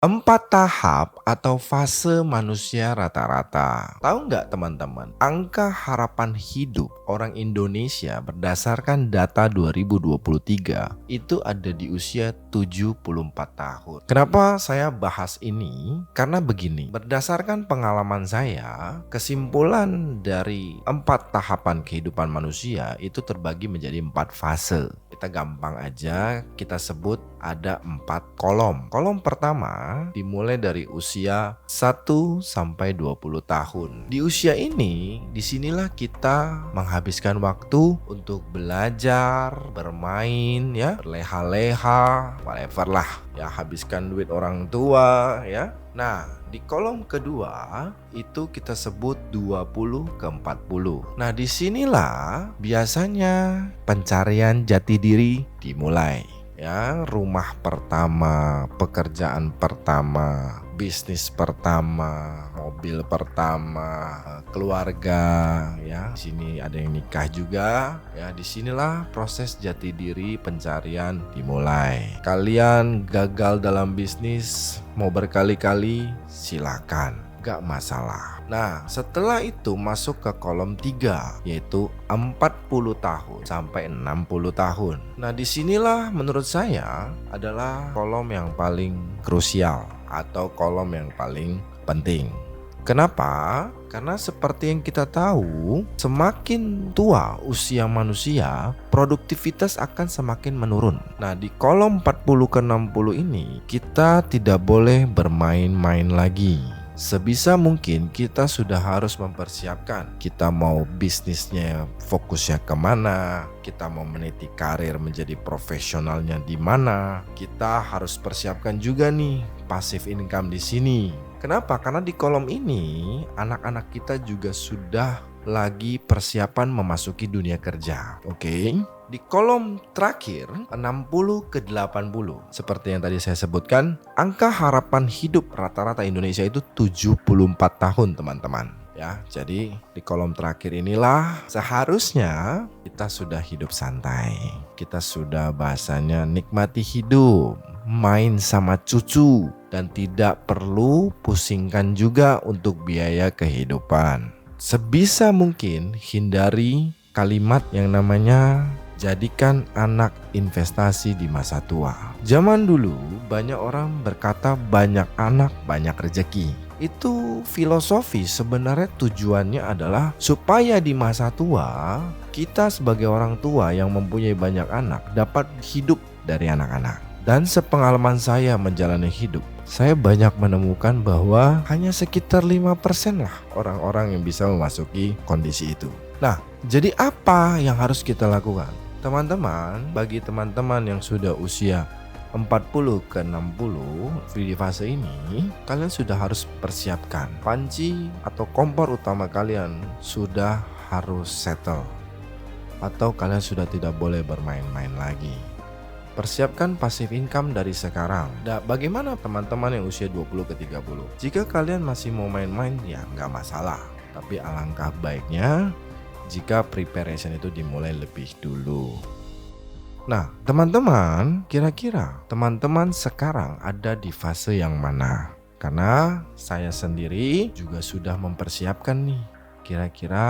4 tahap atau fase manusia rata-rata. Tahu nggak teman-teman, angka harapan hidup orang Indonesia berdasarkan data 2023 itu ada di usia 74 tahun. Kenapa saya bahas ini? Karena begini, berdasarkan pengalaman saya, kesimpulan dari 4 tahapan kehidupan manusia itu terbagi menjadi 4 fase. Kita gampang aja, kita sebut ada 4 kolom. Kolom pertama dimulai dari usia 1 sampai 20 tahun. Di usia ini, disinilah kita menghabiskan waktu untuk belajar, bermain, ya, berleha-leha, whatever lah, ya, habiskan duit orang tua, ya. Nah, di kolom kedua itu kita sebut 20 ke 40. Nah, disinilah biasanya pencarian jati diri dimulai. Ya, rumah pertama, pekerjaan pertama, bisnis pertama, mobil pertama, keluarga, ya. Di sini ada yang nikah juga, ya. Disinilah proses jati diri pencarian dimulai. Kalian gagal dalam bisnis, mau berkali-kali, silakan, gak masalah. Nah, setelah itu masuk ke kolom 3, yaitu 40 tahun sampai 60 tahun. Nah, disinilah menurut saya adalah kolom yang paling krusial atau kolom yang paling penting. Kenapa? Karena seperti yang kita tahu, semakin tua usia manusia, produktivitas akan semakin menurun. Nah, di kolom 40 ke 60 ini, kita tidak boleh bermain-main lagi. Sebisa mungkin kita sudah harus mempersiapkan. Kita mau bisnisnya fokusnya kemana, kita mau meniti karir menjadi profesionalnya di mana. Kita harus persiapkan juga nih passive income di sini. Kenapa? Karena di kolom ini anak-anak kita juga sudah lagi persiapan memasuki dunia kerja. Oke? Di kolom terakhir 60 ke 80, seperti yang tadi saya sebutkan, angka harapan hidup rata-rata Indonesia itu 74 tahun, teman-teman. Ya, jadi di kolom terakhir inilah seharusnya kita sudah hidup santai. Kita sudah bahasanya nikmati hidup, main sama cucu, dan tidak perlu pusingkan juga untuk biaya kehidupan. Sebisa mungkin hindari kalimat yang namanya jadikan anak investasi di masa tua. Zaman dulu banyak orang berkata banyak anak banyak rezeki. Itu filosofi sebenarnya tujuannya adalah supaya di masa tua kita sebagai orang tua yang mempunyai banyak anak dapat hidup dari anak-anak. Dan sepengalaman saya menjalani hidup, saya banyak menemukan bahwa hanya sekitar 5% lah orang-orang yang bisa memasuki kondisi itu. Nah, jadi apa yang harus kita lakukan? Teman-teman, bagi teman-teman yang sudah usia 40 ke 60 di fase ini, kalian sudah harus persiapkan panci atau kompor utama kalian sudah harus settle, atau kalian sudah tidak boleh bermain-main lagi. Persiapkan passive income dari sekarang. Bagaimana teman-teman yang usia 20 ke 30? Jika kalian masih mau main-main, ya nggak masalah. Tapi alangkah baiknya jika preparation itu dimulai lebih dulu. Nah, teman-teman, kira-kira teman-teman sekarang ada di fase yang mana? Karena saya sendiri juga sudah mempersiapkan nih. Kira-kira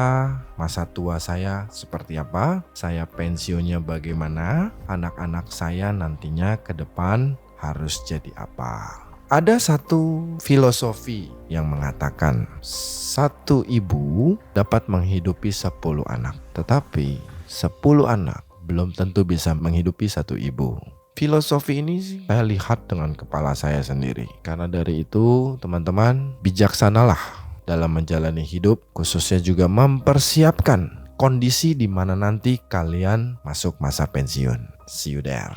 masa tua saya seperti apa? Saya pensiunnya bagaimana? Anak-anak saya nantinya ke depan harus jadi apa? Ada satu filosofi yang mengatakan satu ibu dapat menghidupi 10 anak, tetapi 10 anak belum tentu bisa menghidupi satu ibu. Filosofi ini saya lihat dengan kepala saya sendiri. Karena dari itu, teman-teman, bijaksanalah dalam menjalani hidup, khususnya juga mempersiapkan kondisi di mana nanti kalian masuk masa pensiun. See you there.